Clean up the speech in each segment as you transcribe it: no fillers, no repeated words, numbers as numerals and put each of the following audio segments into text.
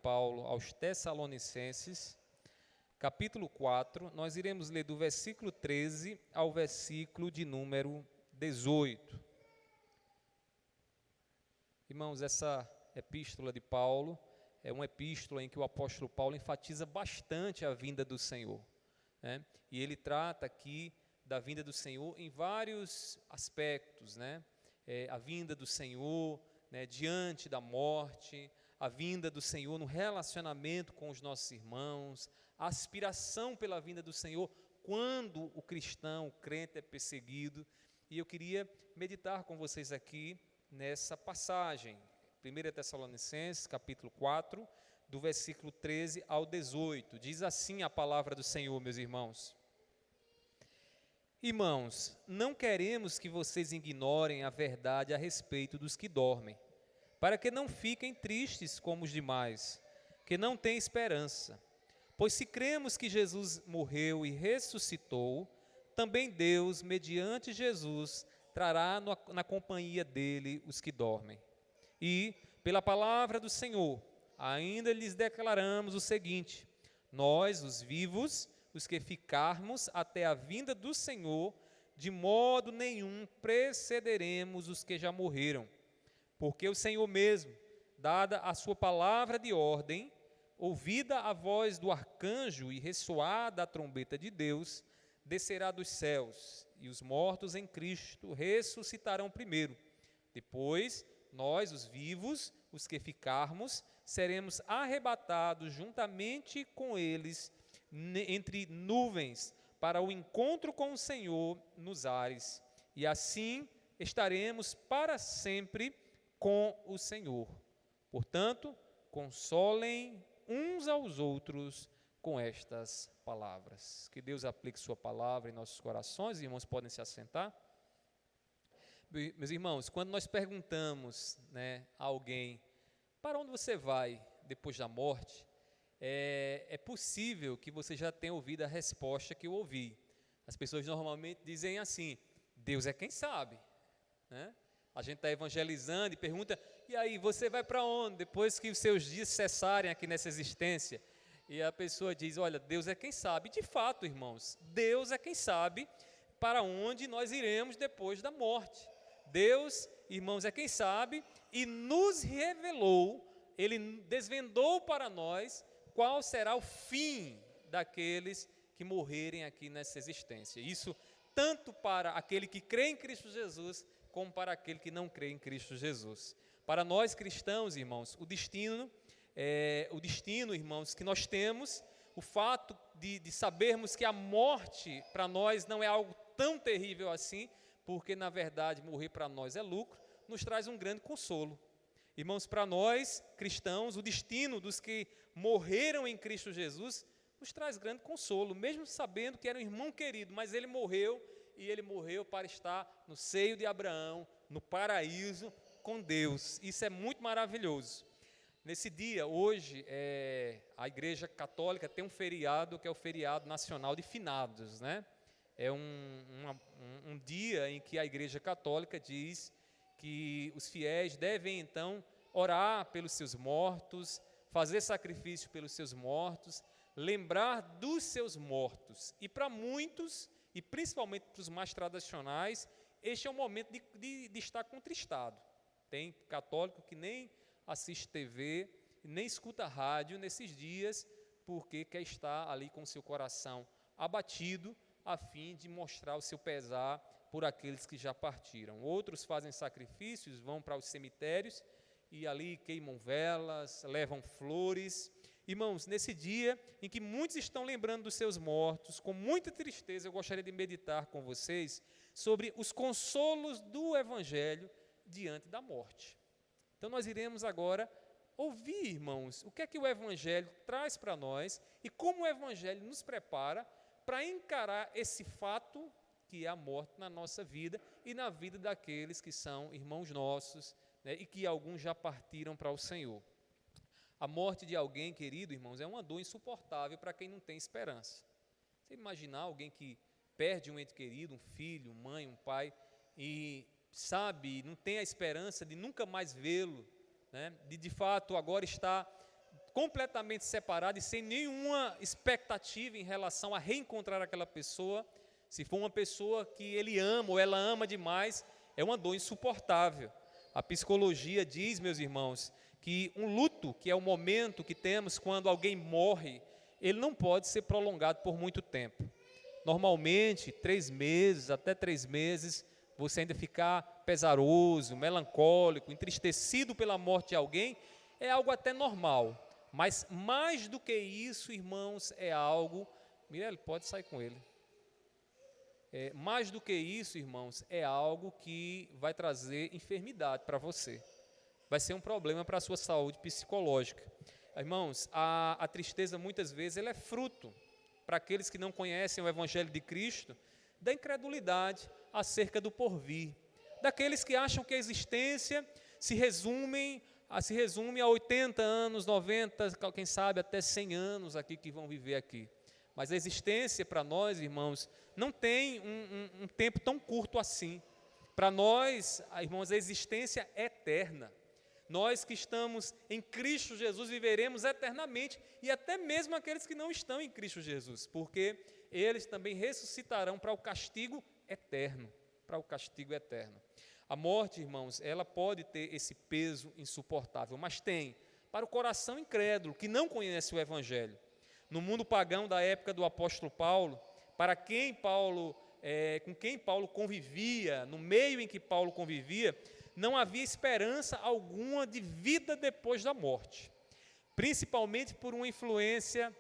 Paulo aos Tessalonicenses, capítulo 4, nós iremos ler do versículo 13 ao versículo de número 18. Irmãos, essa epístola de Paulo é uma epístola em que o apóstolo Paulo enfatiza bastante a vinda do Senhor, né? E ele trata aqui da vinda do Senhor em vários aspectos, né? A vinda do Senhor, né, diante da morte, a vinda do Senhor no relacionamento com os nossos irmãos, a aspiração pela vinda do Senhor quando o cristão, o crente é perseguido. E eu queria meditar com vocês aqui nessa passagem, 1 Tessalonicenses, capítulo 4, do versículo 13 ao 18. Diz assim a palavra do Senhor, meus irmãos. Irmãos, não queremos que vocês ignorem a verdade a respeito dos que dormem, para que não fiquem tristes como os demais, que não têm esperança. Pois se cremos que Jesus morreu e ressuscitou, também Deus, mediante Jesus, trará na companhia dele os que dormem. E, pela palavra do Senhor, ainda lhes declaramos o seguinte: nós, os vivos, os que ficarmos até a vinda do Senhor, de modo nenhum precederemos os que já morreram. Porque o Senhor mesmo, dada a sua palavra de ordem, ouvida a voz do arcanjo e ressoada a trombeta de Deus, descerá dos céus, e os mortos em Cristo ressuscitarão primeiro. Depois, nós, os vivos, os que ficarmos, seremos arrebatados juntamente com eles entre nuvens para o encontro com o Senhor nos ares, e assim estaremos para sempre com o Senhor. Portanto, consolem uns aos outros com estas palavras. Que Deus aplique sua palavra em nossos corações. Os irmãos podem se assentar. Meus irmãos, quando nós perguntamos, né, a alguém, para onde você vai depois da morte, é possível que você já tenha ouvido a resposta que eu ouvi. As pessoas normalmente dizem assim: Deus é quem sabe, né? A gente está evangelizando e pergunta: e aí, você vai para onde depois que os seus dias cessarem aqui nessa existência? E a pessoa diz: olha, Deus é quem sabe. De fato, irmãos, Deus é quem sabe para onde nós iremos depois da morte. Deus, irmãos, é quem sabe e nos revelou, Ele desvendou para nós qual será o fim daqueles que morrerem aqui nessa existência. Isso tanto para aquele que crê em Cristo Jesus, como para aquele que não crê em Cristo Jesus. Para nós cristãos, irmãos, o destino, irmãos, que nós temos, o fato de sabermos que a morte para nós não é algo tão terrível assim, porque na verdade morrer para nós é lucro, nos traz um grande consolo. Irmãos, para nós cristãos, o destino dos que morreram em Cristo Jesus nos traz grande consolo, mesmo sabendo que era um irmão querido, mas ele morreu, e ele morreu para estar no seio de Abraão, no paraíso com Deus. Isso é muito maravilhoso. Nesse dia, hoje, a Igreja Católica tem um feriado que é o feriado nacional de finados, né? É um dia em que a Igreja Católica diz que os fiéis devem, então, orar pelos seus mortos, fazer sacrifício pelos seus mortos, lembrar dos seus mortos. E para muitos, e principalmente para os mais tradicionais, este é um momento de estar contristado. Tem católico que nem assiste TV, nem escuta rádio nesses dias, porque quer estar ali com o seu coração abatido, a fim de mostrar o seu pesar por aqueles que já partiram. Outros fazem sacrifícios, vão para os cemitérios e ali queimam velas, levam flores. Irmãos, nesse dia em que muitos estão lembrando dos seus mortos, com muita tristeza, eu gostaria de meditar com vocês sobre os consolos do Evangelho diante da morte. Então nós iremos agora ouvir, irmãos, o que é que o Evangelho traz para nós e como o Evangelho nos prepara para encarar esse fato que é a morte na nossa vida e na vida daqueles que são irmãos nossos, né, e que alguns já partiram para o Senhor. A morte de alguém querido, irmãos, é uma dor insuportável para quem não tem esperança. Você imaginar alguém que perde um ente querido, um filho, uma mãe, um pai, e sabe, não tem a esperança de nunca mais vê-lo, né, de fato agora está completamente separado e sem nenhuma expectativa em relação a reencontrar aquela pessoa, se for uma pessoa que ele ama ou ela ama demais, é uma dor insuportável. A psicologia diz, meus irmãos, que um luto, que é o momento que temos quando alguém morre, ele não pode ser prolongado por muito tempo. Normalmente, 3 meses, até 3 meses, você ainda ficar pesaroso, melancólico, entristecido pela morte de alguém, é algo até normal. Mas mais do que isso, irmãos, é algo... Mirelle, pode sair com ele. Mais do que isso, irmãos, é algo que vai trazer enfermidade para você. Vai ser um problema para a sua saúde psicológica. Irmãos, a tristeza muitas vezes ela é fruto, para aqueles que não conhecem o Evangelho de Cristo, da incredulidade acerca do porvir. Daqueles que acham que a existência se resume a 80 anos, 90, quem sabe até 100 anos aqui que vão viver aqui. Mas a existência para nós, irmãos, não tem um tempo tão curto assim. Para nós, irmãos, a existência é eterna. Nós que estamos em Cristo Jesus viveremos eternamente, e até mesmo aqueles que não estão em Cristo Jesus, porque eles também ressuscitarão para o castigo eterno, A morte, irmãos, ela pode ter esse peso insuportável, mas tem para o coração incrédulo, que não conhece o Evangelho. No mundo pagão da época do apóstolo Paulo, com quem Paulo convivia, no meio em que Paulo convivia, não havia esperança alguma de vida depois da morte, principalmente por uma influência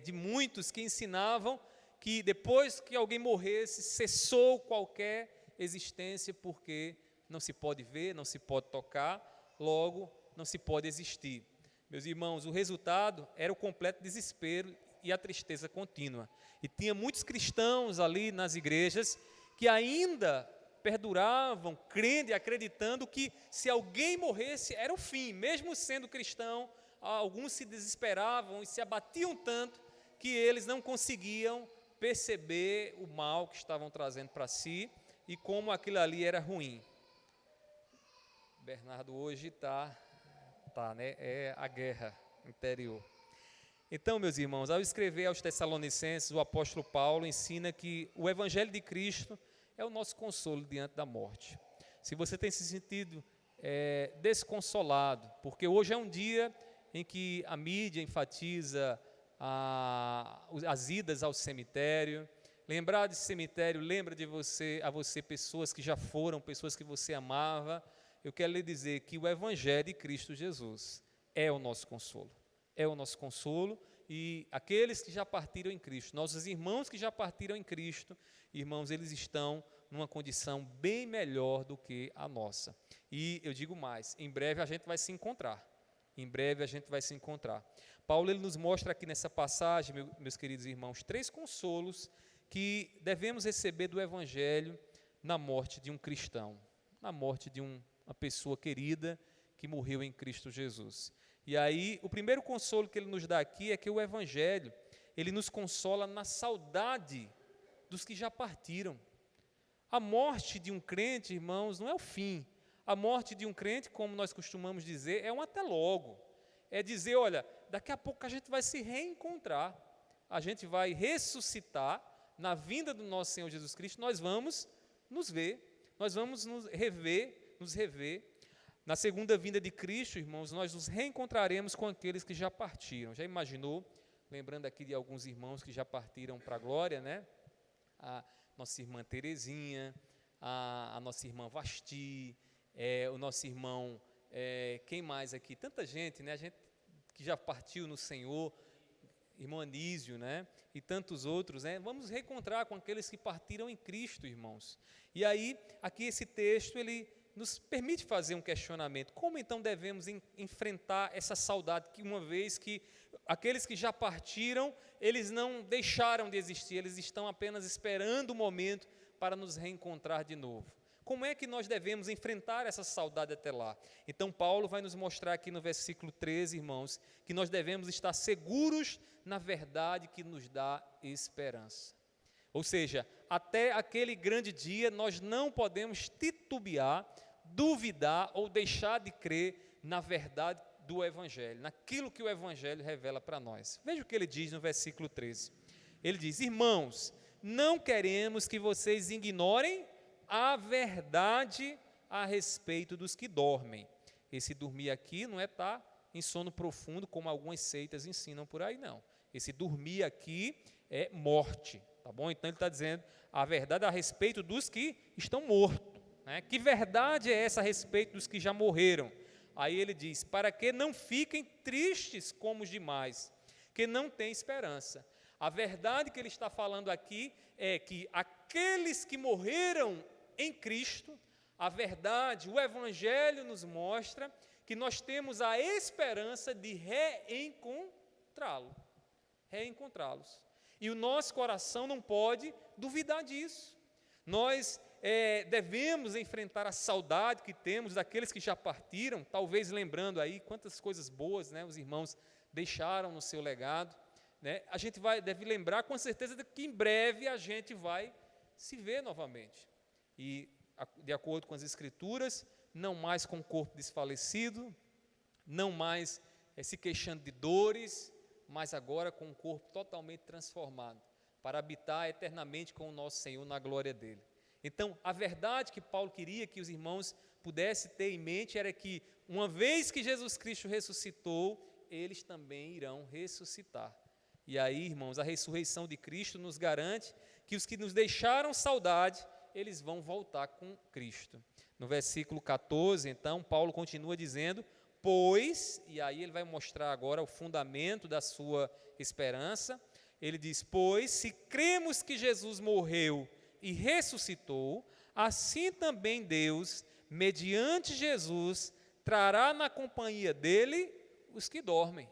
de muitos que ensinavam que depois que alguém morresse, cessou qualquer existência, porque não se pode ver, não se pode tocar, logo não se pode existir. Meus irmãos, o resultado era o completo desespero e a tristeza contínua. E tinha muitos cristãos ali nas igrejas que ainda perduravam, crendo e acreditando que se alguém morresse era o fim. Mesmo sendo cristão, alguns se desesperavam e se abatiam tanto que eles não conseguiam perceber o mal que estavam trazendo para si e como aquilo ali era ruim. Bernardo hoje está, né? É a guerra interior. Então, meus irmãos, ao escrever aos Tessalonicenses, o apóstolo Paulo ensina que o Evangelho de Cristo é o nosso consolo diante da morte. Se você tem se sentido desconsolado, porque hoje é um dia em que a mídia enfatiza as idas ao cemitério. Lembrar desse cemitério lembra a você pessoas que já foram, pessoas que você amava. Eu quero lhe dizer que o Evangelho de Cristo Jesus é o nosso consolo. É o nosso consolo, e aqueles que já partiram em Cristo, nossos irmãos que já partiram em Cristo, irmãos, eles estão numa condição bem melhor do que a nossa. E eu digo mais, em breve a gente vai se encontrar. Paulo ele nos mostra aqui nessa passagem, meus queridos irmãos, 3 consolos que devemos receber do Evangelho na morte de um cristão, na morte de uma pessoa querida que morreu em Cristo Jesus. E aí, o primeiro consolo que ele nos dá aqui é que o Evangelho, ele nos consola na saudade dos que já partiram. A morte de um crente, irmãos, não é o fim. A morte de um crente, como nós costumamos dizer, é um até logo. É dizer, olha, daqui a pouco a gente vai se reencontrar, a gente vai ressuscitar, na vinda do nosso Senhor Jesus Cristo, nós vamos nos ver, nós vamos nos rever. Na segunda vinda de Cristo, irmãos, nós nos reencontraremos com aqueles que já partiram. Já imaginou? Lembrando aqui de alguns irmãos que já partiram para a glória, né? A nossa irmã Terezinha, a nossa irmã Vasti, o nosso irmão, quem mais aqui? Tanta gente, né? A gente que já partiu no Senhor, irmão Anísio, né? E tantos outros, né? Vamos reencontrar com aqueles que partiram em Cristo, irmãos. E aí, aqui esse texto, ele nos permite fazer um questionamento. Como então devemos enfrentar essa saudade que, uma vez que aqueles que já partiram, eles não deixaram de existir, eles estão apenas esperando o momento para nos reencontrar de novo. Como é que nós devemos enfrentar essa saudade até lá? Então Paulo vai nos mostrar aqui no versículo 13, irmãos, que nós devemos estar seguros na verdade que nos dá esperança. Ou seja, até aquele grande dia nós não podemos titubear, duvidar ou deixar de crer na verdade do Evangelho, naquilo que o Evangelho revela para nós. Veja o que ele diz no versículo 13. Ele diz: irmãos, não queremos que vocês ignorem a verdade a respeito dos que dormem. Esse dormir aqui não é estar em sono profundo, como algumas seitas ensinam por aí, não. Esse dormir aqui é morte, tá bom? Então ele está dizendo a verdade a respeito dos que estão mortos, né? Que verdade é essa a respeito dos que já morreram? Aí ele diz: para que não fiquem tristes como os demais, que não têm esperança. A verdade que ele está falando aqui é que aqueles que morreram em Cristo, a verdade, o Evangelho nos mostra que nós temos a esperança de reencontrá-los. E o nosso coração não pode duvidar disso. Nós devemos enfrentar a saudade que temos daqueles que já partiram, talvez lembrando aí quantas coisas boas, né, os irmãos deixaram no seu legado. Né? A gente deve lembrar com certeza de que em breve a gente vai se ver novamente. E, de acordo com as Escrituras, não mais com o corpo desfalecido, não mais se queixando de dores, mas agora com um corpo totalmente transformado, para habitar eternamente com o nosso Senhor na glória dele. Então, a verdade que Paulo queria que os irmãos pudessem ter em mente era que, uma vez que Jesus Cristo ressuscitou, eles também irão ressuscitar. E aí, irmãos, a ressurreição de Cristo nos garante que os que nos deixaram saudade, eles vão voltar com Cristo. No versículo 14, então, Paulo continua dizendo: pois, e aí ele vai mostrar agora o fundamento da sua esperança. Ele diz: pois, se cremos que Jesus morreu e ressuscitou, assim também Deus, mediante Jesus, trará na companhia dele os que dormem.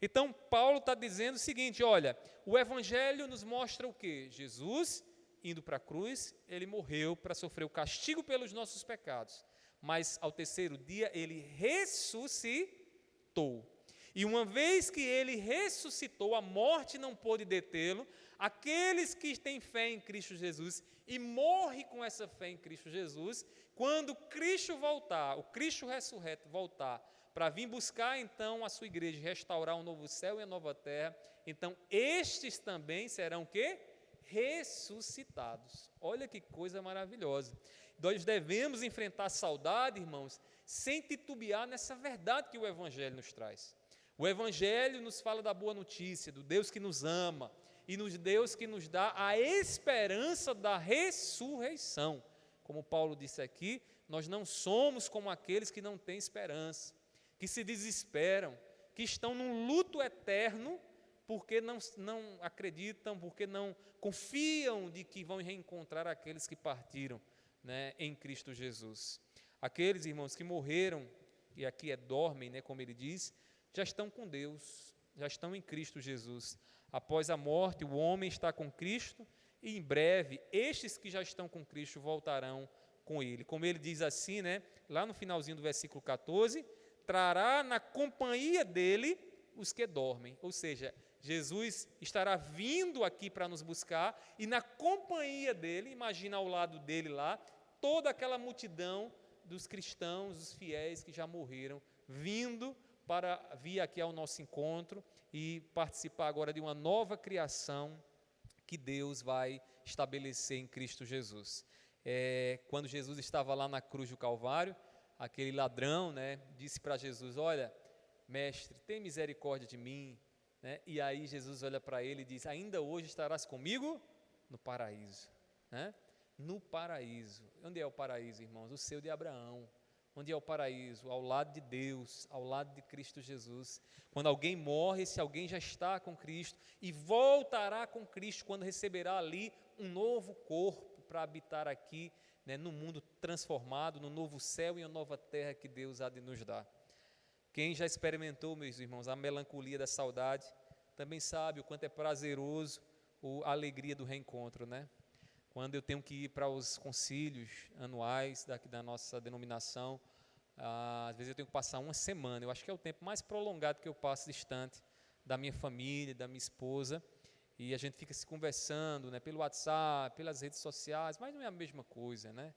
Então, Paulo está dizendo o seguinte: olha, o Evangelho nos mostra o quê? Jesus, indo para a cruz, ele morreu para sofrer o castigo pelos nossos pecados, mas ao terceiro dia ele ressuscitou. E uma vez que ele ressuscitou, a morte não pôde detê-lo. Aqueles que têm fé em Cristo Jesus e morrem com essa fé em Cristo Jesus, quando Cristo voltar, o Cristo ressurreto voltar, para vir buscar então a sua igreja, restaurar um novo céu e a nova terra, então estes também serão o quê? Ressuscitados. Olha que coisa maravilhosa. Nós devemos enfrentar a saudade, irmãos, sem titubear nessa verdade que o Evangelho nos traz. O Evangelho nos fala da boa notícia, do Deus que nos ama e do Deus que nos dá a esperança da ressurreição. Como Paulo disse aqui, nós não somos como aqueles que não têm esperança, que se desesperam, que estão num luto eterno, porque não acreditam, porque não confiam de que vão reencontrar aqueles que partiram, né, em Cristo Jesus. Aqueles, irmãos, que morreram, e aqui dormem, né, como ele diz, já estão com Deus, já estão em Cristo Jesus. Após a morte, o homem está com Cristo, e em breve, estes que já estão com Cristo voltarão com ele. Como ele diz assim, né, lá no finalzinho do versículo 14, trará na companhia dele os que dormem. Ou seja, Jesus estará vindo aqui para nos buscar, e na companhia dele, imagina ao lado dele lá, toda aquela multidão dos cristãos, dos fiéis que já morreram, vindo para vir aqui ao nosso encontro e participar agora de uma nova criação que Deus vai estabelecer em Cristo Jesus. Quando Jesus estava lá na cruz do Calvário, aquele ladrão, né, disse para Jesus: olha, mestre, tem misericórdia de mim. Né? E aí Jesus olha para ele e diz: ainda hoje estarás comigo no paraíso. Né? No paraíso. Onde é o paraíso, irmãos? O seio de Abraão. Onde é o paraíso? Ao lado de Deus, ao lado de Cristo Jesus. Quando alguém morre, esse alguém já está com Cristo e voltará com Cristo quando receberá ali um novo corpo para habitar aqui, né, no mundo transformado, no novo céu e a nova terra que Deus há de nos dar. Quem já experimentou, meus irmãos, a melancolia da saudade, também sabe o quanto é prazeroso a alegria do reencontro, né? Quando eu tenho que ir para os concílios anuais daqui da nossa denominação, às vezes eu tenho que passar uma semana. Eu acho que é o tempo mais prolongado que eu passo distante da minha família, da minha esposa, e a gente fica se conversando, né, pelo WhatsApp, pelas redes sociais, mas não é a mesma coisa, né,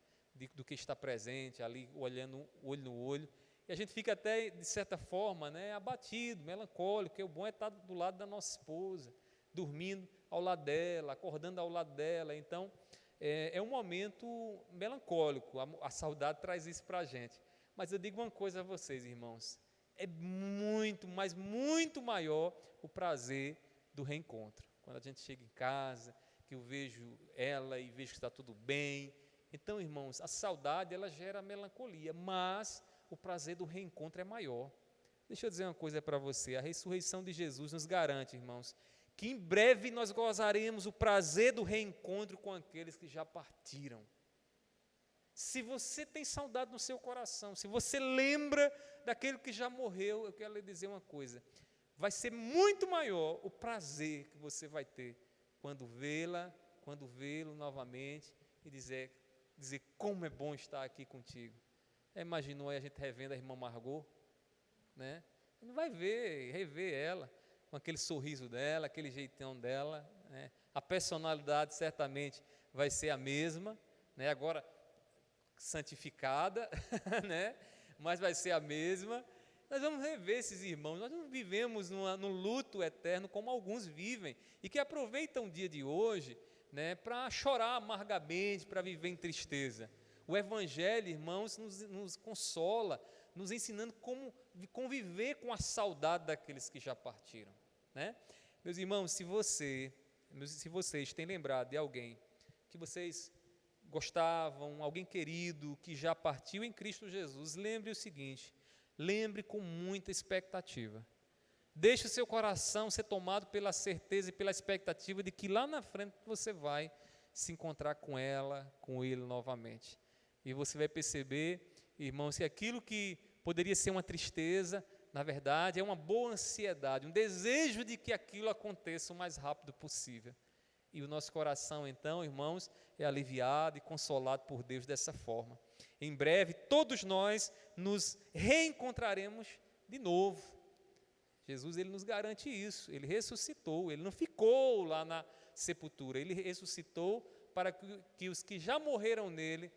do que estar presente ali, olhando olho no olho. E a gente fica até, de certa forma, né, abatido, melancólico, porque o bom é estar do lado da nossa esposa, dormindo ao lado dela, acordando ao lado dela. Então, é um momento melancólico, a saudade traz isso para a gente. Mas eu digo uma coisa a vocês, irmãos, é muito, mas muito maior o prazer do reencontro. Quando a gente chega em casa, que eu vejo ela e vejo que está tudo bem. Então, irmãos, a saudade, ela gera melancolia, mas o prazer do reencontro é maior. Deixa eu dizer uma coisa para você, a ressurreição de Jesus nos garante, irmãos, que em breve nós gozaremos o prazer do reencontro com aqueles que já partiram. Se você tem saudade no seu coração, se você lembra daquele que já morreu, eu quero lhe dizer uma coisa, vai ser muito maior o prazer que você vai ter quando vê-lo novamente e dizer como é bom estar aqui contigo. Imaginou aí a gente revendo a irmã Margot, né? A gente vai rever ela, com aquele sorriso dela, aquele jeitão dela, né? A personalidade certamente vai ser a mesma, né? Agora santificada, né? Mas vai ser a mesma. Nós vamos rever esses irmãos, nós não vivemos no luto eterno como alguns vivem, e que aproveitam o dia de hoje, né, para chorar amargamente, para viver em tristeza. O Evangelho, irmãos, nos consola, nos ensinando como conviver com a saudade daqueles que já partiram, né? Meus irmãos, se vocês têm lembrado de alguém que vocês gostavam, alguém querido que já partiu em Cristo Jesus, lembre o seguinte, lembre com muita expectativa. Deixe o seu coração ser tomado pela certeza e pela expectativa de que lá na frente você vai se encontrar com ela, com ele novamente. E você vai perceber, irmãos, que aquilo que poderia ser uma tristeza, na verdade, é uma boa ansiedade, um desejo de que aquilo aconteça o mais rápido possível. E o nosso coração, então, irmãos, é aliviado e consolado por Deus dessa forma. Em breve, todos nós nos reencontraremos de novo. Jesus, ele nos garante isso, ele ressuscitou, ele não ficou lá na sepultura, ele ressuscitou para que os que já morreram nele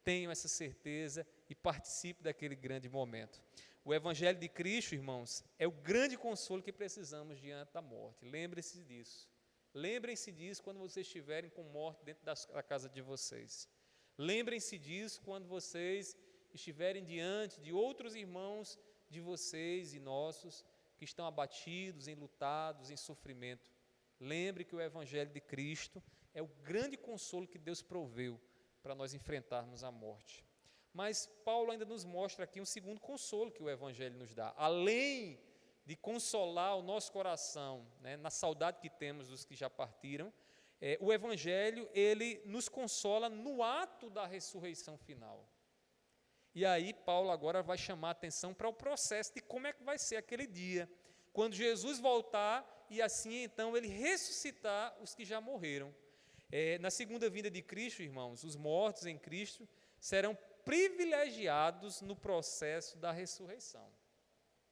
tenham essa certeza e participem daquele grande momento. O Evangelho de Cristo, irmãos, é o grande consolo que precisamos diante da morte. Lembrem-se disso. Lembrem-se disso quando vocês estiverem com morte dentro da casa de vocês. Lembrem-se disso quando vocês estiverem diante de outros irmãos de vocês e nossos que estão abatidos, enlutados, em sofrimento. Lembre que o Evangelho de Cristo é o grande consolo que Deus proveu para nós enfrentarmos a morte. Mas Paulo ainda nos mostra aqui um segundo consolo que o Evangelho nos dá. Além de consolar o nosso coração, né, na saudade que temos dos que já partiram, o Evangelho, ele nos consola no ato da ressurreição final. E aí Paulo agora vai chamar a atenção para o processo de como é que vai ser aquele dia, quando Jesus voltar e assim então ele ressuscitar os que já morreram. Na segunda vinda de Cristo, irmãos, os mortos em Cristo serão privilegiados no processo da ressurreição.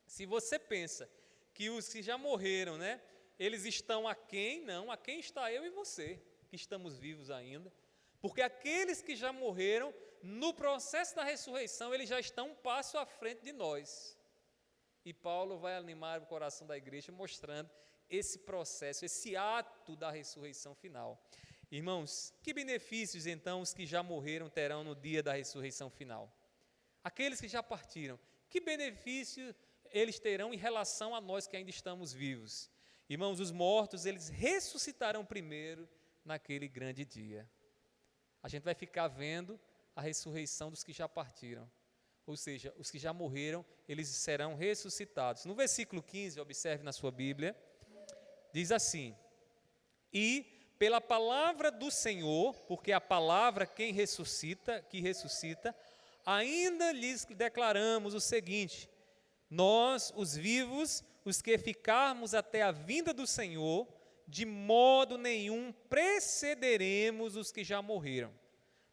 Se você pensa que os que já morreram, né, eles estão aquém, não, aquém está eu e você, que estamos vivos ainda, porque aqueles que já morreram, no processo da ressurreição, eles já estão um passo à frente de nós. E Paulo vai animar o coração da igreja, mostrando esse processo, esse ato da ressurreição final. Irmãos, que benefícios então os que já morreram terão no dia da ressurreição final? Aqueles que já partiram, que benefício eles terão em relação a nós que ainda estamos vivos? Irmãos, os mortos, eles ressuscitarão primeiro naquele grande dia. A gente vai ficar vendo a ressurreição dos que já partiram. Ou seja, os que já morreram, eles serão ressuscitados. No versículo 15, observe na sua Bíblia, diz assim: e pela palavra do Senhor, porque a palavra que ressuscita, ainda lhes declaramos o seguinte: nós, os vivos, os que ficarmos até a vinda do Senhor, de modo nenhum precederemos os que já morreram.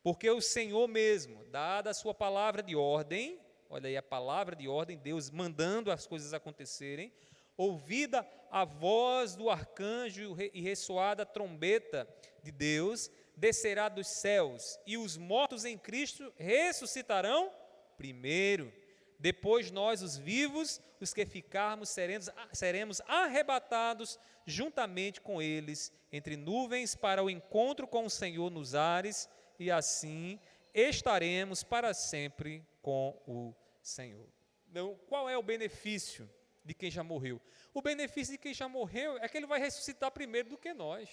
Porque o Senhor mesmo, dada a sua palavra de ordem, olha aí a palavra de ordem, Deus mandando as coisas acontecerem, ouvida a voz do arcanjo e ressoada a trombeta de Deus, descerá dos céus, e os mortos em Cristo ressuscitarão primeiro. Depois nós, os vivos, os que ficarmos, seremos arrebatados juntamente com eles entre nuvens para o encontro com o Senhor nos ares, e assim estaremos para sempre com o Senhor. Então, qual é o benefício de quem já morreu? O benefício de quem já morreu é que ele vai ressuscitar primeiro do que nós.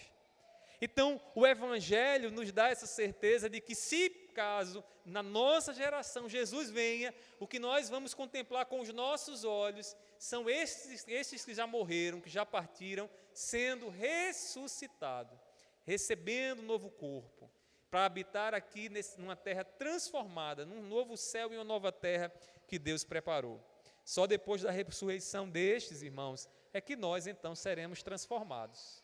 Então, o Evangelho nos dá essa certeza de que, se caso na nossa geração Jesus venha, o que nós vamos contemplar com os nossos olhos são estes que já morreram, que já partiram, sendo ressuscitados, recebendo um novo corpo, para habitar aqui numa terra transformada, num novo céu e uma nova terra que Deus preparou. Só depois da ressurreição destes, irmãos, é que nós então seremos transformados.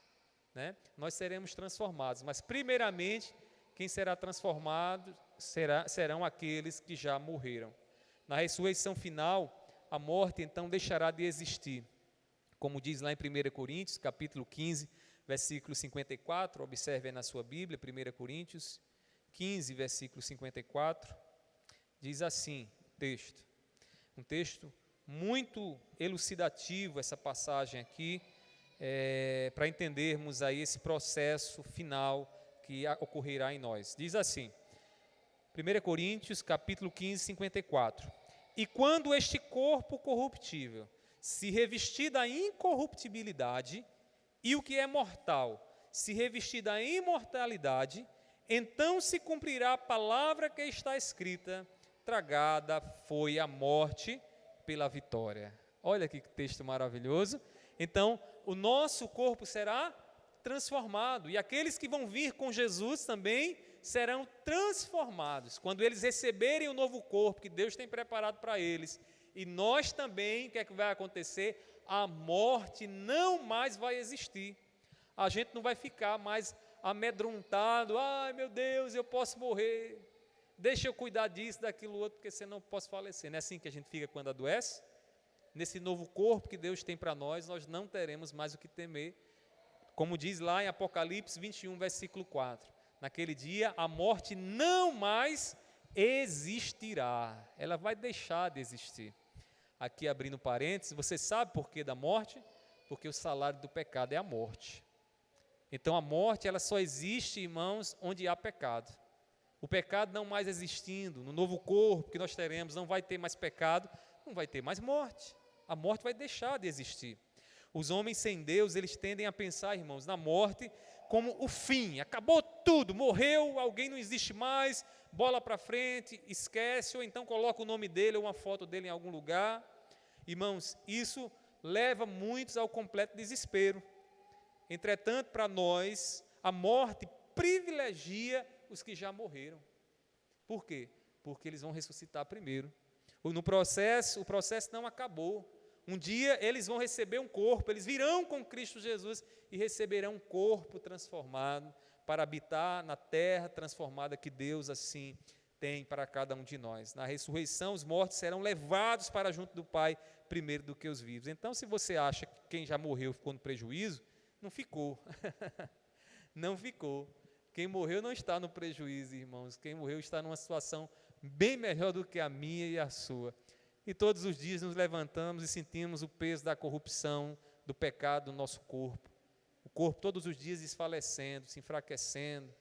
Nós seremos transformados, mas primeiramente quem será transformado serão aqueles que já morreram. Na ressurreição final, a morte então deixará de existir, como diz lá em 1 Coríntios, capítulo 15, versículo 54, observe aí na sua Bíblia, 1 Coríntios 15, versículo 54, diz assim, um texto muito elucidativo, essa passagem aqui, para entendermos aí esse processo final que ocorrerá em nós. Diz assim, 1 Coríntios, capítulo 15, 54. E quando este corpo corruptível se revestir da incorruptibilidade, e o que é mortal se revestir da imortalidade, então se cumprirá a palavra que está escrita, tragada foi a morte pela vitória. Olha que texto maravilhoso. Então, o nosso corpo será transformado, e aqueles que vão vir com Jesus também serão transformados, quando eles receberem o novo corpo que Deus tem preparado para eles, e nós também, o que é que vai acontecer? A morte não mais vai existir, a gente não vai ficar mais amedrontado, ai meu Deus, eu posso morrer, deixa eu cuidar disso, daquilo outro, porque senão eu posso falecer. Não é assim que a gente fica quando adoece? Nesse novo corpo que Deus tem para nós não teremos mais o que temer, como diz lá em Apocalipse 21, versículo 4, naquele dia a morte não mais existirá, ela vai deixar de existir. Aqui abrindo parênteses, você sabe por que da morte? Porque o salário do pecado é a morte. Então a morte ela só existe, irmãos, onde há pecado. O pecado não mais existindo, no novo corpo que nós teremos, não vai ter mais pecado, não vai ter mais morte. A morte vai deixar de existir. Os homens sem Deus, eles tendem a pensar, irmãos, na morte como o fim. Acabou tudo, morreu, alguém não existe mais, bola para frente, esquece, ou então coloca o nome dele ou uma foto dele em algum lugar. Irmãos, isso leva muitos ao completo desespero. Entretanto, para nós, a morte privilegia os que já morreram. Por quê? Porque eles vão ressuscitar primeiro. O processo não acabou. Um dia eles vão receber um corpo, eles virão com Cristo Jesus e receberão um corpo transformado para habitar na terra transformada que Deus assim tem para cada um de nós. Na ressurreição, os mortos serão levados para junto do Pai primeiro do que os vivos. Então, se você acha que quem já morreu ficou no prejuízo, não ficou. Não ficou. Quem morreu não está no prejuízo, irmãos. Quem morreu está numa situação bem melhor do que a minha e a sua. E todos os dias nos levantamos e sentimos o peso da corrupção, do pecado do nosso corpo. O corpo todos os dias desfalecendo, se enfraquecendo,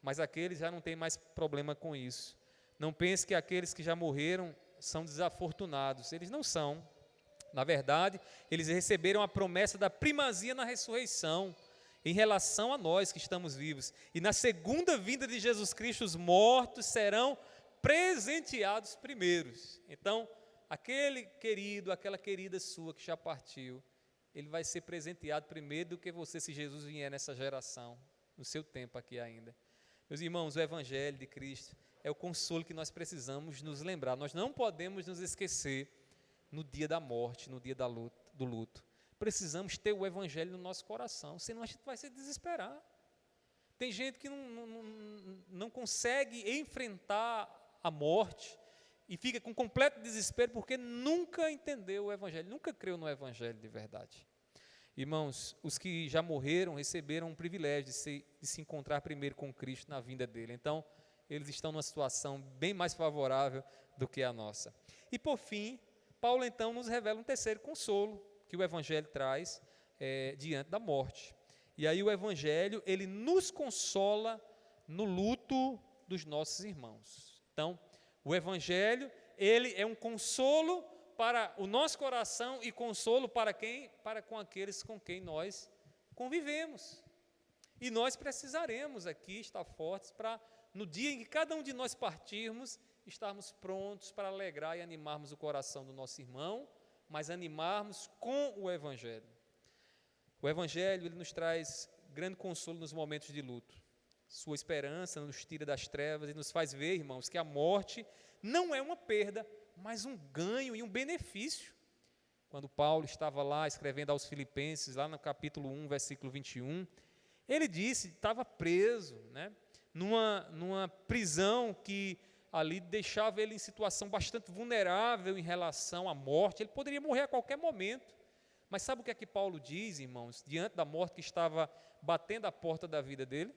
Mas aqueles já não têm mais problema com isso. Não pense que aqueles que já morreram são desafortunados. Eles não são. Na verdade, eles receberam a promessa da primazia na ressurreição, em relação a nós que estamos vivos. E na segunda vinda de Jesus Cristo, os mortos serão presenteados primeiros. Então, aquele querido, aquela querida sua que já partiu, ele vai ser presenteado primeiro do que você, se Jesus vier nessa geração, no seu tempo aqui ainda. Meus irmãos, o Evangelho de Cristo é o consolo que nós precisamos nos lembrar. Nós não podemos nos esquecer no dia da morte, no dia do luto. Precisamos ter o Evangelho no nosso coração, senão a gente vai se desesperar. Tem gente que não consegue enfrentar a morte e fica com completo desespero porque nunca entendeu o Evangelho, nunca creu no Evangelho de verdade. Irmãos, os que já morreram receberam um privilégio de se encontrar primeiro com Cristo na vinda dele. Então, eles estão numa situação bem mais favorável do que a nossa. E por fim, Paulo então nos revela um terceiro consolo que o Evangelho traz diante da morte. E aí o Evangelho, ele nos consola no luto dos nossos irmãos. Então, o Evangelho, ele é um consolo para o nosso coração e consolo para quem? Para com aqueles com quem nós convivemos. E nós precisaremos aqui estar fortes para, no dia em que cada um de nós partirmos, estarmos prontos para alegrar e animarmos o coração do nosso irmão, mas animarmos com o Evangelho. O Evangelho, ele nos traz grande consolo nos momentos de luto. Sua esperança nos tira das trevas e nos faz ver, irmãos, que a morte não é uma perda, mas um ganho e um benefício. Quando Paulo estava lá escrevendo aos Filipenses, lá no capítulo 1, versículo 21, ele disse, estava preso, né, numa prisão que ali deixava ele em situação bastante vulnerável em relação à morte. Ele poderia morrer a qualquer momento. Mas sabe o que é que Paulo diz, irmãos, diante da morte que estava batendo a porta da vida dele?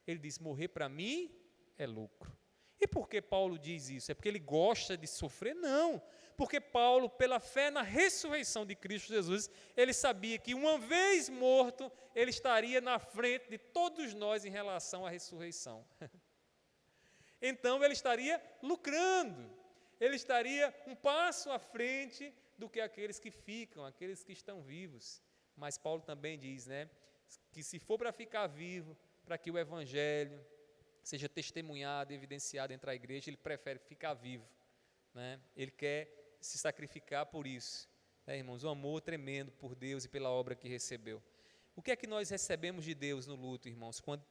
Ele diz, morrer para mim é lucro. E por que Paulo diz isso? É porque ele gosta de sofrer? Não. Porque Paulo, pela fé na ressurreição de Cristo Jesus, ele sabia que uma vez morto, ele estaria na frente de todos nós em relação à ressurreição. Então ele estaria lucrando, ele estaria um passo à frente do que aqueles que ficam, aqueles que estão vivos. Mas Paulo também diz, né, que se for para ficar vivo, para que o Evangelho seja testemunhado, evidenciado entre a igreja, ele prefere ficar vivo, né? Ele quer se sacrificar por isso, né, irmãos? Um amor tremendo por Deus e pela obra que recebeu. O que é que nós recebemos de Deus no luto, irmãos, quando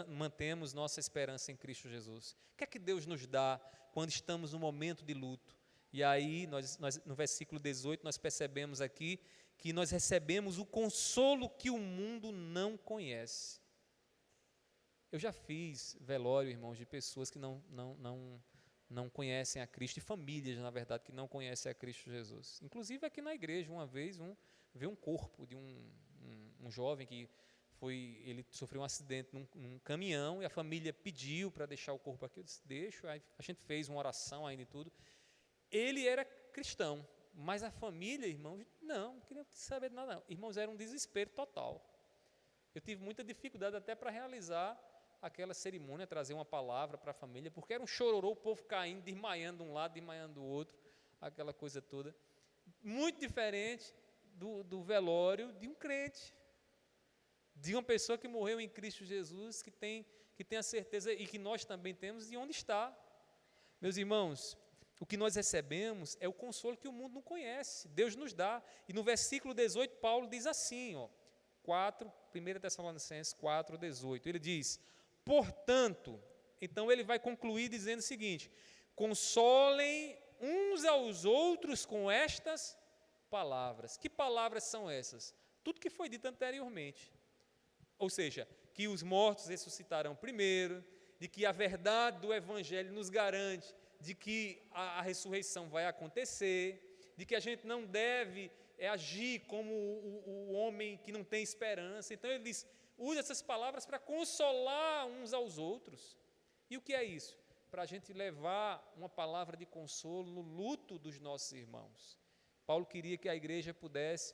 mantemos nossa esperança em Cristo Jesus? O que é que Deus nos dá quando estamos no momento de luto? E aí, nós no versículo 18, nós percebemos aqui que nós recebemos o consolo que o mundo não conhece. Eu já fiz velório, irmãos, de pessoas que não conhecem a Cristo, e famílias, na verdade, que não conhecem a Cristo Jesus. Inclusive aqui na igreja, uma vez, veio um corpo de um jovem que ele sofreu um acidente num caminhão, e a família pediu para deixar o corpo aqui. Eu disse, deixo. Aí a gente fez uma oração ainda e tudo. Ele era cristão, mas a família, irmãos, não queria saber de nada não. Irmãos, era um desespero total. Eu tive muita dificuldade até para realizar aquela cerimônia, trazer uma palavra para a família, porque era um chororô, o povo caindo, desmaiando de um lado, desmaiando do outro, aquela coisa toda. Muito diferente do velório de um crente, de uma pessoa que morreu em Cristo Jesus, que tem a certeza, e que nós também temos, de onde está. Meus irmãos, o que nós recebemos é o consolo que o mundo não conhece, Deus nos dá. E no versículo 18, Paulo diz assim, 1 Tessalonicenses 4, 18, ele diz, portanto, então ele vai concluir dizendo o seguinte, consolem uns aos outros com estas palavras. Que palavras são essas? Tudo que foi dito anteriormente. Ou seja, que os mortos ressuscitarão primeiro, de que a verdade do Evangelho nos garante de que a ressurreição vai acontecer, de que a gente não deve agir como o homem que não tem esperança. Então ele diz, usa essas palavras para consolar uns aos outros. E o que é isso? Para a gente levar uma palavra de consolo no luto dos nossos irmãos. Paulo queria que a igreja pudesse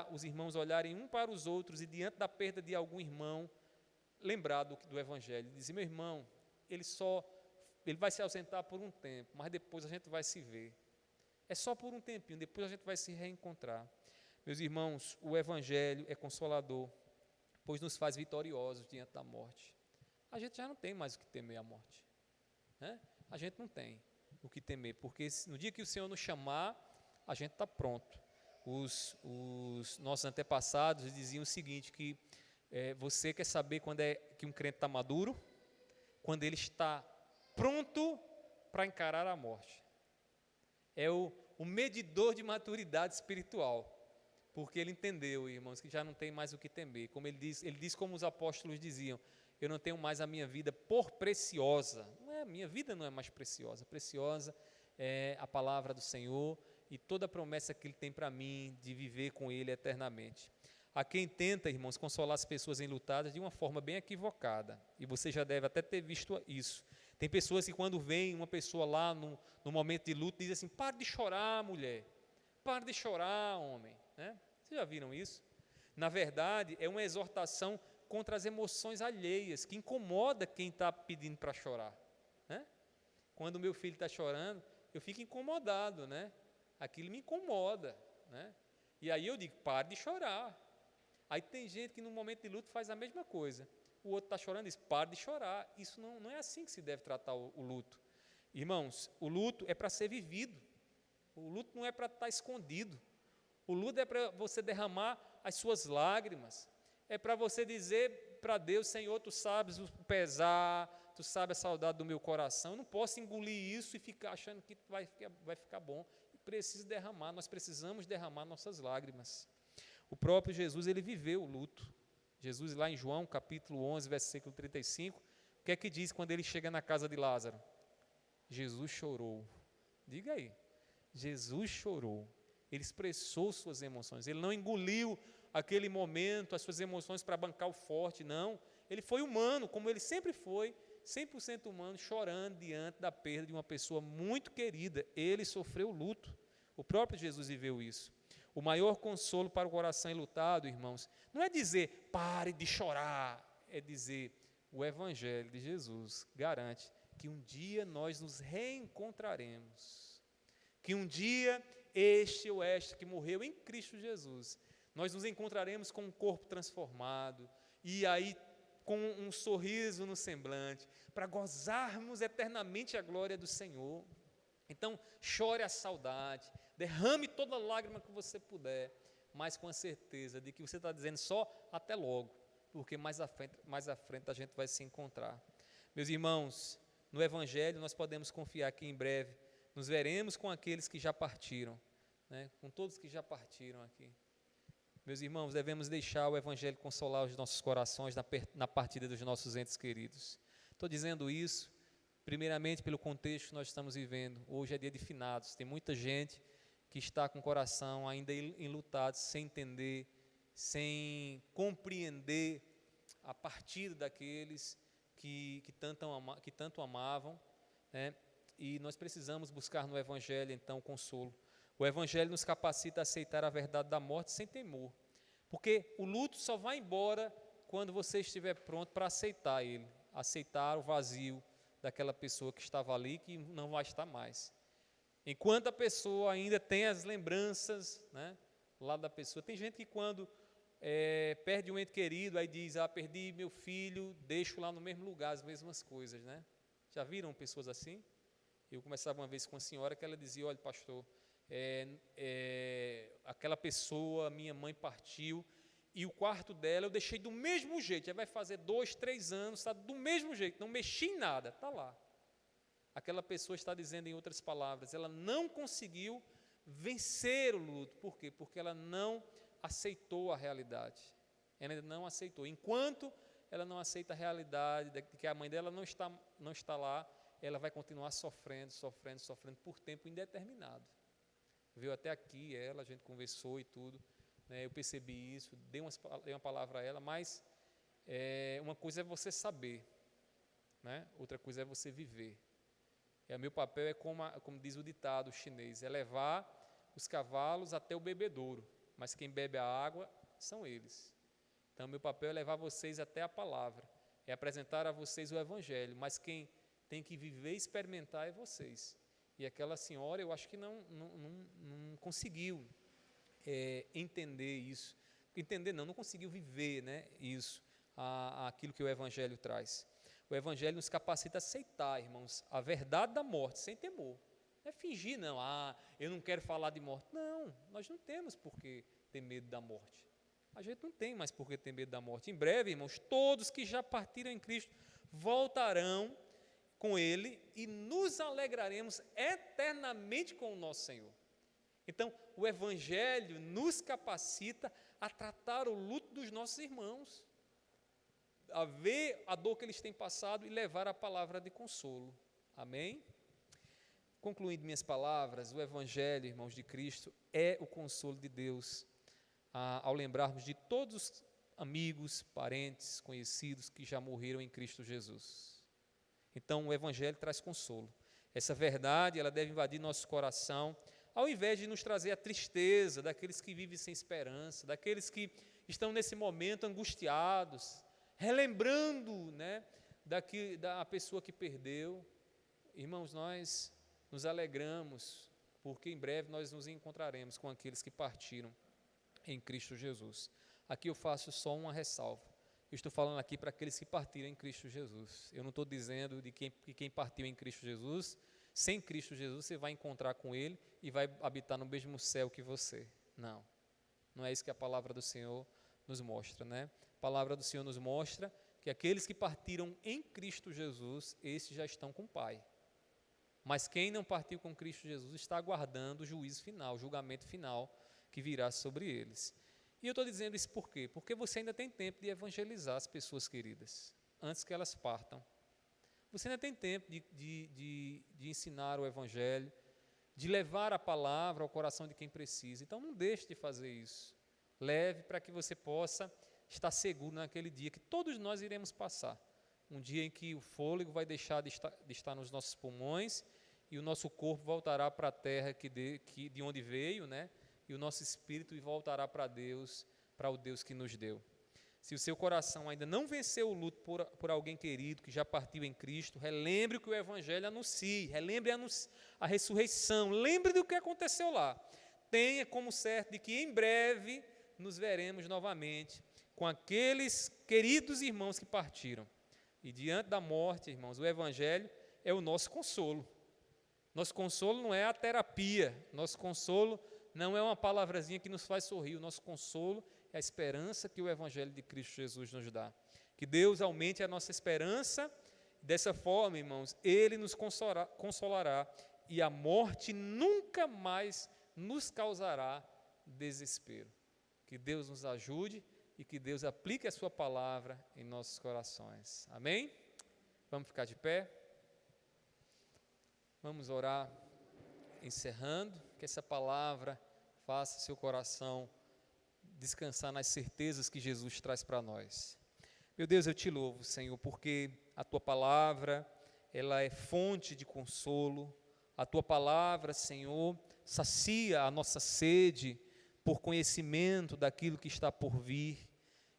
os irmãos olharem um para os outros e diante da perda de algum irmão, lembrar do Evangelho. Dizer, meu irmão, ele vai se ausentar por um tempo, mas depois a gente vai se ver. É só por um tempinho, depois a gente vai se reencontrar. Meus irmãos, o Evangelho é consolador, pois nos faz vitoriosos diante da morte. A gente já não tem mais o que temer a morte, né? A gente não tem o que temer, porque no dia que o Senhor nos chamar, a gente está pronto. Os nossos antepassados diziam o seguinte, que você quer saber quando é que um crente está maduro? Quando ele está pronto para encarar a morte. É o medidor de maturidade espiritual, porque ele entendeu, irmãos, que já não tem mais o que temer. Como ele diz como os apóstolos diziam, eu não tenho mais a minha vida por preciosa. Minha vida não é mais preciosa, preciosa é a palavra do Senhor e toda a promessa que Ele tem para mim de viver com Ele eternamente. Há quem tenta, irmãos, consolar as pessoas enlutadas de uma forma bem equivocada, e você já deve até ter visto isso. Tem pessoas que quando vem uma pessoa lá no momento de luto, diz assim, pare de chorar, mulher, pare de chorar, homem, né? Vocês já viram isso? Na verdade, é uma exortação contra as emoções alheias, que incomoda quem está pedindo para chorar, né? Quando o meu filho está chorando, eu fico incomodado, né? Aquilo me incomoda, né? E aí eu digo, pare de chorar. Aí tem gente que no momento de luto faz a mesma coisa. O outro está chorando e diz, pare de chorar. Isso não é assim que se deve tratar o luto. Irmãos, o luto é para ser vivido. O luto não é para estar escondido. O luto é para você derramar as suas lágrimas. É para você dizer para Deus, Senhor, Tu sabes o pesar, Tu sabes a saudade do meu coração. Eu não posso engolir isso e ficar achando que vai ficar bom. Preciso derramar, nós precisamos derramar nossas lágrimas. O próprio Jesus, ele viveu o luto. Jesus, lá em João, capítulo 11, versículo 35, o que é que diz quando ele chega na casa de Lázaro? Jesus chorou. Diga aí. Jesus chorou. Ele expressou suas emoções. Ele não engoliu aquele momento, as suas emoções para bancar o forte, não. Ele foi humano, como ele sempre foi, 100% humano, chorando diante da perda de uma pessoa muito querida. Ele sofreu luto. O próprio Jesus viveu isso. O maior consolo para o coração enlutado, irmãos, não é dizer pare de chorar, é dizer o Evangelho de Jesus garante que um dia nós nos reencontraremos, que um dia este ou esta que morreu em Cristo Jesus, nós nos encontraremos com um corpo transformado, e aí com um sorriso no semblante, para gozarmos eternamente a glória do Senhor. Então, chore a saudade, derrame toda a lágrima que você puder, mas com a certeza de que você está dizendo só até logo, porque mais à frente a gente vai se encontrar. Meus irmãos, no Evangelho nós podemos confiar que em breve nos veremos com aqueles que já partiram, né? Com todos que já partiram aqui. Meus irmãos, devemos deixar o Evangelho consolar os nossos corações na partida dos nossos entes queridos. Estou dizendo isso primeiramente pelo contexto que nós estamos vivendo. Hoje é dia de finados, tem muita gente que está com o coração ainda enlutado, sem entender, sem compreender a partida daqueles que tanto amavam, né? E nós precisamos buscar no Evangelho, então, consolo. O Evangelho nos capacita a aceitar a verdade da morte sem temor, porque o luto só vai embora quando você estiver pronto para aceitar ele, aceitar o vazio daquela pessoa que estava ali, que não vai estar mais. Enquanto a pessoa ainda tem as lembranças, né, lá da pessoa. Tem gente que quando perde um ente querido, aí diz, perdi meu filho, deixo lá no mesmo lugar as mesmas coisas, né? Já viram pessoas assim? Eu conversava uma vez com uma senhora que ela dizia, olha pastor, aquela pessoa, minha mãe partiu, e o quarto dela eu deixei do mesmo jeito, já vai fazer 2, 3 anos, está do mesmo jeito, não mexi em nada, está lá. Aquela pessoa está dizendo em outras palavras, ela não conseguiu vencer o luto. Por quê? Porque ela não aceitou a realidade. Ela ainda não aceitou. Enquanto ela não aceita a realidade de que a mãe dela não está lá, ela vai continuar sofrendo por tempo indeterminado. Veio até aqui ela, a gente conversou e tudo, né, eu percebi isso, dei uma palavra a ela, mas uma coisa é você saber, né, outra coisa é você viver. O meu papel é como diz o ditado chinês, é levar os cavalos até o bebedouro, mas quem bebe a água são eles. Então, meu papel é levar vocês até a palavra, é apresentar a vocês o Evangelho, mas quem tem que viver e experimentar é vocês. E aquela senhora, eu acho que não conseguiu entender isso. Entender não conseguiu viver, né, isso, aquilo que o Evangelho traz. O Evangelho nos capacita a aceitar, irmãos, a verdade da morte, sem temor. Não é fingir, não, eu não quero falar de morte. Não, nós não temos por que ter medo da morte. A gente não tem mais por que ter medo da morte. Em breve, irmãos, todos que já partiram em Cristo voltarão com Ele e nos alegraremos eternamente com o nosso Senhor. Então, o Evangelho nos capacita a tratar o luto dos nossos irmãos, a ver a dor que eles têm passado e levar a palavra de consolo. Amém? Concluindo minhas palavras, o Evangelho, irmãos, de Cristo é o consolo de Deus, ao lembrarmos de todos os amigos, parentes, conhecidos que já morreram em Cristo Jesus. Então, o Evangelho traz consolo. Essa verdade, ela deve invadir nosso coração, ao invés de nos trazer a tristeza daqueles que vivem sem esperança, daqueles que estão nesse momento angustiados, relembrando, né, da pessoa que perdeu. Irmãos, nós nos alegramos, porque em breve nós nos encontraremos com aqueles que partiram em Cristo Jesus. Aqui eu faço só uma ressalva. Eu estou falando aqui para aqueles que partiram em Cristo Jesus. Eu não estou dizendo que quem partiu em Cristo Jesus, sem Cristo Jesus, você vai encontrar com Ele e vai habitar no mesmo céu que você. Não. Não é isso que a palavra do Senhor nos mostra, né? A palavra do Senhor nos mostra que aqueles que partiram em Cristo Jesus, esses já estão com o Pai. Mas quem não partiu com Cristo Jesus está aguardando o juízo final, o julgamento final que virá sobre eles. E eu estou dizendo isso por quê? Porque você ainda tem tempo de evangelizar as pessoas queridas, antes que elas partam. Você ainda tem tempo de ensinar o Evangelho, de levar a palavra ao coração de quem precisa. Então não deixe de fazer isso. Leve para que você possa estar seguro naquele dia que todos nós iremos passar. Um dia em que o fôlego vai deixar de estar nos nossos pulmões e o nosso corpo voltará para a terra de onde veio, né? E o nosso espírito voltará para Deus, para o Deus que nos deu. Se o seu coração ainda não venceu o luto por alguém querido que já partiu em Cristo, relembre o que o Evangelho anuncia, relembre a ressurreição, lembre do que aconteceu lá. Tenha como certo de que em breve nos veremos novamente com aqueles queridos irmãos que partiram. E diante da morte, irmãos, o Evangelho é o nosso consolo. Nosso consolo não é a terapia, nosso consolo não é uma palavrazinha que nos faz sorrir, o nosso consolo é a esperança que o Evangelho de Cristo Jesus nos dá. Que Deus aumente a nossa esperança, dessa forma, irmãos, Ele nos consolará e a morte nunca mais nos causará desespero. Que Deus nos ajude e que Deus aplique a sua palavra em nossos corações. Amém? Vamos ficar de pé? Vamos orar, encerrando, que essa palavra faça seu coração descansar nas certezas que Jesus traz para nós. Meu Deus, eu te louvo, Senhor, porque a tua palavra, ela é fonte de consolo. A tua palavra, Senhor, sacia a nossa sede por conhecimento daquilo que está por vir.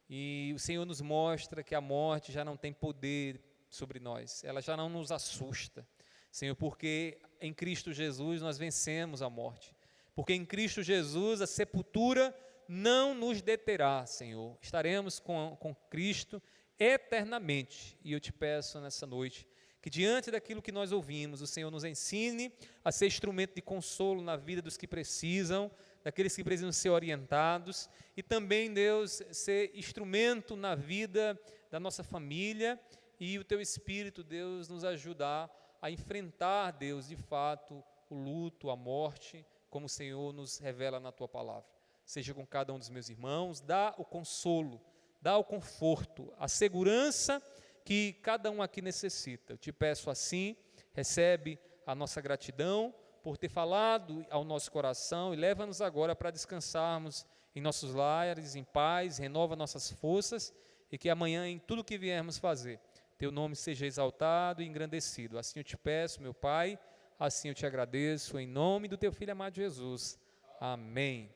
E o Senhor nos mostra que a morte já não tem poder sobre nós, ela já não nos assusta, Senhor, porque em Cristo Jesus nós vencemos a morte, porque em Cristo Jesus a sepultura não nos deterá, Senhor, estaremos com Cristo eternamente. E eu te peço nessa noite, que diante daquilo que nós ouvimos, o Senhor nos ensine a ser instrumento de consolo na vida dos que precisam, daqueles que precisam ser orientados, e também, Deus, ser instrumento na vida da nossa família, e o Teu Espírito, Deus, nos ajudar a enfrentar, Deus, de fato, o luto, a morte, como o Senhor nos revela na Tua palavra. Seja com cada um dos meus irmãos, dá o consolo, dá o conforto, a segurança que cada um aqui necessita. Eu te peço assim, recebe a nossa gratidão por ter falado ao nosso coração e leva-nos agora para descansarmos em nossos lares, em paz, renova nossas forças e que amanhã em tudo que viermos fazer, Teu nome seja exaltado e engrandecido. Assim eu te peço, meu Pai, assim eu te agradeço, em nome do Teu Filho amado Jesus. Amém.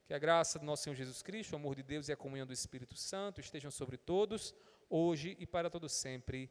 Que a graça do nosso Senhor Jesus Cristo, o amor de Deus e a comunhão do Espírito Santo estejam sobre todos, hoje e para todo sempre.